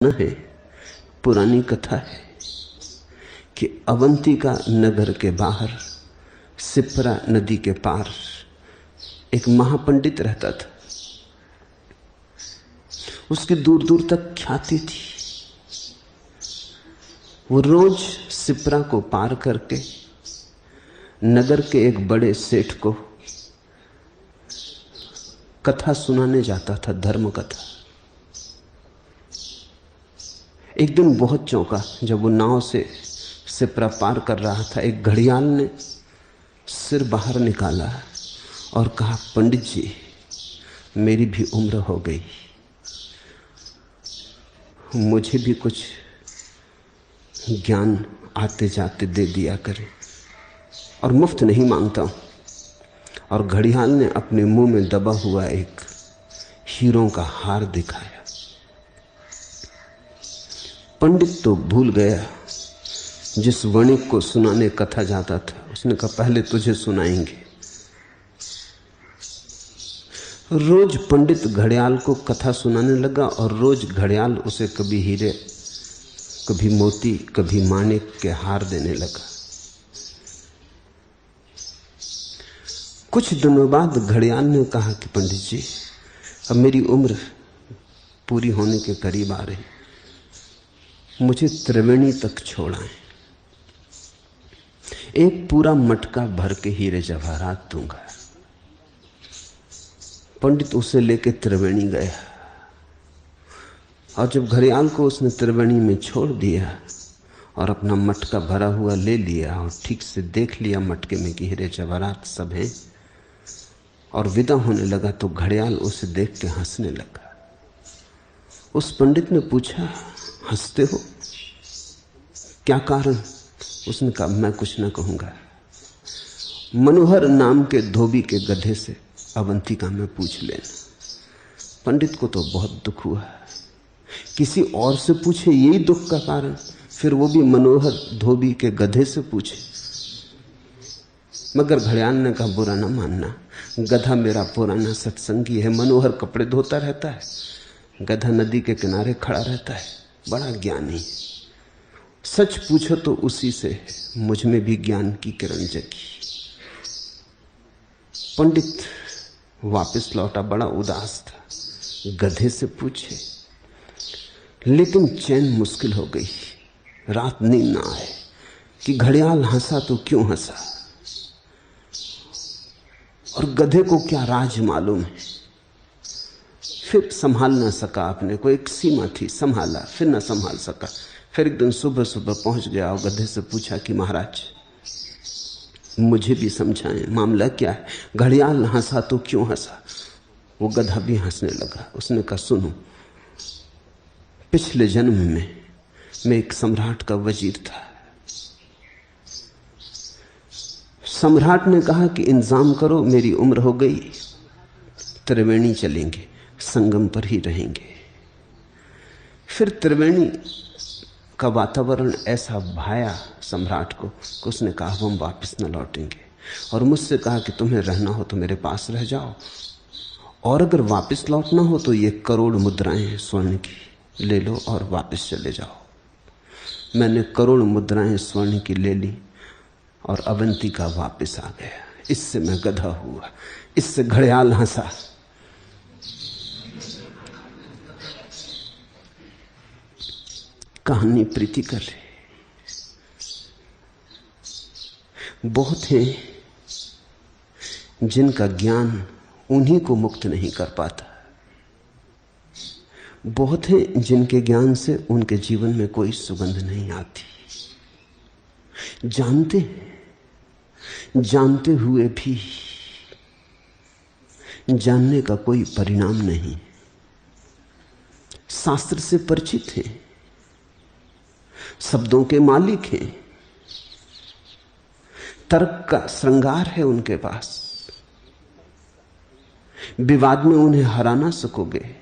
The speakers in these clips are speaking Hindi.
न है, पुरानी कथा है कि अवंतिका नगर के बाहर सिप्रा नदी के पार एक महापंडित रहता था। उसकी दूर दूर तक ख्याति थी। वो रोज सिप्रा को पार करके नगर के एक बड़े सेठ को कथा सुनाने जाता था, धर्म कथा। एक दिन बहुत चौंका जब वो नाव से सिप्रा पार कर रहा था। एक घड़ियाल ने सिर बाहर निकाला और कहा, पंडित जी, मेरी भी उम्र हो गई, मुझे भी कुछ ज्ञान आते जाते दे दिया करे, और मुफ्त नहीं मांगता हूं। और घड़ियाल ने अपने मुंह में दबा हुआ एक हीरों का हार दिखाया। पंडित तो भूल गया, जिस वणिक को सुनाने कथा जाता था उसने कहा, पहले तुझे सुनाएंगे। रोज पंडित घड़ियाल को कथा सुनाने लगा और रोज घड़ियाल उसे कभी हीरे, कभी मोती, कभी माणिक के हार देने लगा। कुछ दिनों बाद घड़ियाल ने कहा कि पंडित जी, अब मेरी उम्र पूरी होने के करीब आ रही, मुझे त्रिवेणी तक छोड़ाएं, एक पूरा मटका भर के हीरे जवाहरात दूंगा। पंडित उसे लेके त्रिवेणी गया, और जब घड़ियाल को उसने त्रिवेणी में छोड़ दिया और अपना मटका भरा हुआ ले लिया और ठीक से देख लिया मटके में कि हीरे जवाहरात सब हैं, और विदा होने लगा, तो घड़ियाल उसे देख के हंसने लगा। उस पंडित ने पूछा, हंसते हो, क्या कारण? उसने कहा, मैं कुछ ना कहूंगा, मनोहर नाम के धोबी के गधे से अवंतिका में पूछ लेना। पंडित को तो बहुत दुख हुआ, किसी और से पूछे यही दुख का कारण, फिर वो भी मनोहर धोबी के गधे से पूछे। मगर घड़ियाल ने कहा, बुरा ना मानना, गधा मेरा पुराना सत्संगी है, मनोहर कपड़े धोता रहता है, गधा नदी के किनारे खड़ा रहता है, बड़ा ज्ञानी। सच पूछो तो उसी से मुझ में भी ज्ञान की किरण जगी। पंडित वापस लौटा, बड़ा उदास था, गधे से पूछे, लेकिन चैन मुश्किल हो गई, रात नींद ना आए कि घड़ियाल हंसा तो क्यों हंसा, और गधे को क्या राज मालूम है। फिर संभाल ना सका अपने को, एक सीमा थी, संभाला, फिर ना संभाल सका। फिर एक दिन सुबह सुबह पहुंच गया और गधे से पूछा कि महाराज, मुझे भी समझाएं, मामला क्या है? घड़ियाल हंसा तो क्यों हंसा? वो गधा भी हंसने लगा। उसने कहा, सुनो, पिछले जन्म में मैं एक सम्राट का वजीर था। सम्राट ने कहा कि इंतजाम करो, मेरी उम्र हो गई, त्रिवेणी चलेंगे, संगम पर ही रहेंगे। फिर त्रिवेणी का वातावरण ऐसा भाया सम्राट को कि उसने कहा, हम वापस न लौटेंगे, और मुझसे कहा कि तुम्हें रहना हो तो मेरे पास रह जाओ, और अगर वापस लौटना हो तो ये करोड़ मुद्राएं स्वर्ण की ले लो और वापस चले जाओ। मैंने करोड़ मुद्राएं स्वर्ण की ले ली और अवंतिका वापस आ गया। इससे मैं गधा हुआ, इससे घड़ियाल हंसा। कहानी प्रीति कर रही। बहुत हैं जिनका ज्ञान उन्हीं को मुक्त नहीं कर पाता। बहुत हैं जिनके ज्ञान से उनके जीवन में कोई सुगंध नहीं आती। जानते हुए भी जानने का कोई परिणाम नहीं। शास्त्र से परिचित हैं, शब्दों के मालिक हैं, तर्क का श्रृंगार है उनके पास, विवाद में उन्हें हरा ना सकोगे,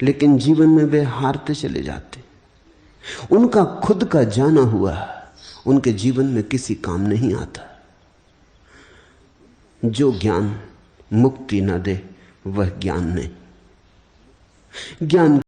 लेकिन जीवन में वे हारते चले जाते। उनका खुद का जाना हुआ उनके जीवन में किसी काम नहीं आता। जो ज्ञान मुक्ति न दे वह ज्ञान नहीं। ज्ञान